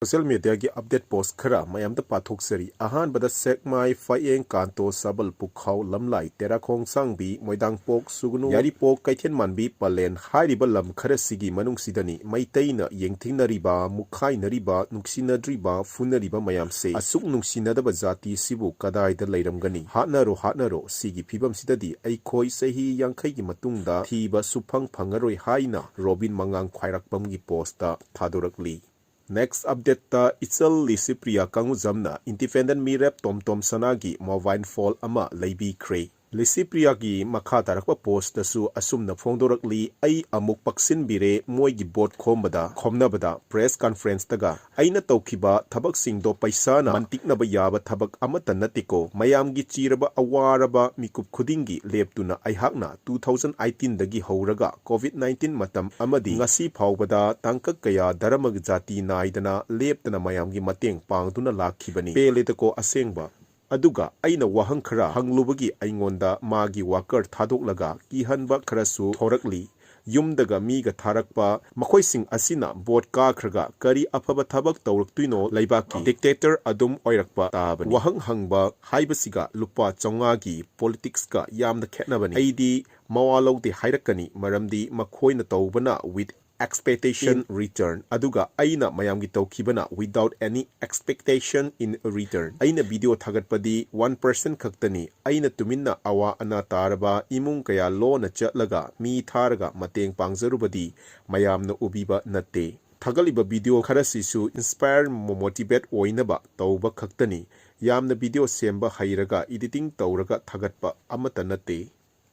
Social media gi update post khara mayam da pathok seri ahan bada sekmai faieng kanto sabal pukhaw lamlai tera khong sangbi moidang pok sugunu yari pok kaithen manbi palen hairiba lam khara sigi manung sidani maiteina yengthingnariba mukhainariba nuksinadriba funariba mayam se asuk nungsinadaba jati sibu kadai da leiramgani hatnaro sigi phibam sidadi aikhoi sahi yankhai gi matungda thiba suphang phangaroi haina Robin Mangang khwairakpam gi posta thadorakli. Next update ta ichal Licypriya kanguzamna independent mirep Totomshana gi mobile phone ama pirkkhre. Licypriya gi makha tarakpa post su asumna phongdorakli ai amuk paksin bire moi gi bot khomnabada press conference taga aina tawkhiba thabak singdo paisa na mantiknaba yaba thabak amata natiko mayam gi chiraba awaraba mikup khudingi leptuna aihakna 2018 dagi horaga COVID-19 matam amadi ngasi phawbada tangkak kaya daramag jati naidana leptana mayam gi mateng pangduna lakhibani peletako asengba aduga aina wahang khara hanglubagi aingonda magi worker thadok kihanba kharasu thorakli yumdaga miga tharakpa makhoi asina bot ka khraga kari afaba thabak tawraktuino leibaki dictator adum oirakpa tabani wahang hangba haibasiga lupa chonga gi politics ka yamna khetnabani aidi mawalode hairakani maramdi makhoina tawbana with expectation return aduga aina mayamgi tawkhibana without any expectation in return aina video thagatpadi 1% khaktani aina tuminna awa ana taraba imung kaya lona chatlaga mi tharaga mateng pangzarubadi mayamna ubiba natte thagaliba video kharasisu inspire motivate oinaba tawba khaktani yamna video semba hairaga editing tawraga thagatpa amata natte.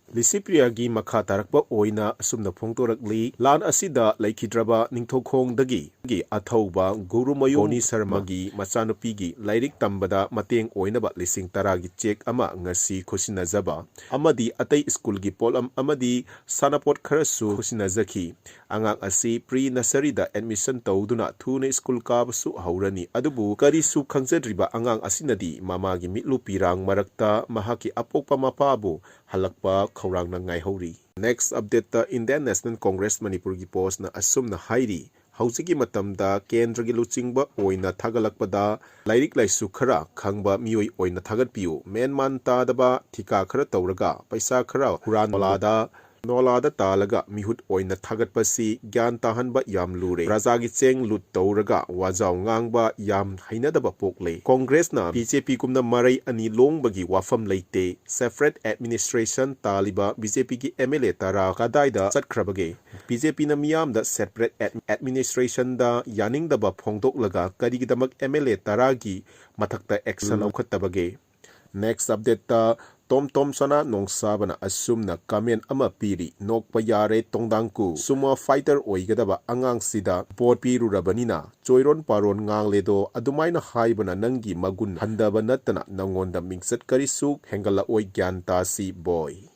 Licypriya gi makha tarakpa oina asumna phongtorakli lan asida laikhidraba ningthokhong dagi athauba gurumayu ni Sharma gi machanupi gi lairik tambada mateng oinaba lising tara gi check ama ngasi khosinajaba amadi atai school gi polam amadi sanapot kharasu khosinajaki angang asi pre nursery da admission tawduna thuna school kabasu haurani adubu kari su khangjedriba angang asinadi mama gi mitlu pirang marakta mahaki apokpa mapabu halakpa khawrang na ngai hori. Next update ta Indian National Congress Manipur gi post na asum na hairi hausigi matamda kendra gi luchingba oina thagalakpada lairik laisu khara khangba mioi oina thagatpiu menman ta daba thika khara tawraga paisa khara huran nolada talaga mihut oina thagatpasi gyan tahanba yam lure rajagi cheng lut tawraga wajaw ngangba yam hainadaba pokle Congress na BJP kumna marai ani longbagi wafam leite separate administration taliba BJP gi MLA tara kadaida chatkrabage BJP na miyam da separate administration da yaningdaba phongdoklaga karigidamak MLA taragi mathakta action aukhattabage. Next update ta Totomshana nongsabana asumna comment ama piri nokpa yare tongdangku sumo fighter oigadaba angang sida bot pirurabanina choiron paron ngangledo adumaina haibana nangi magun handaba natana nangonda mingsat karisuk hengala oi gyan tasi boy.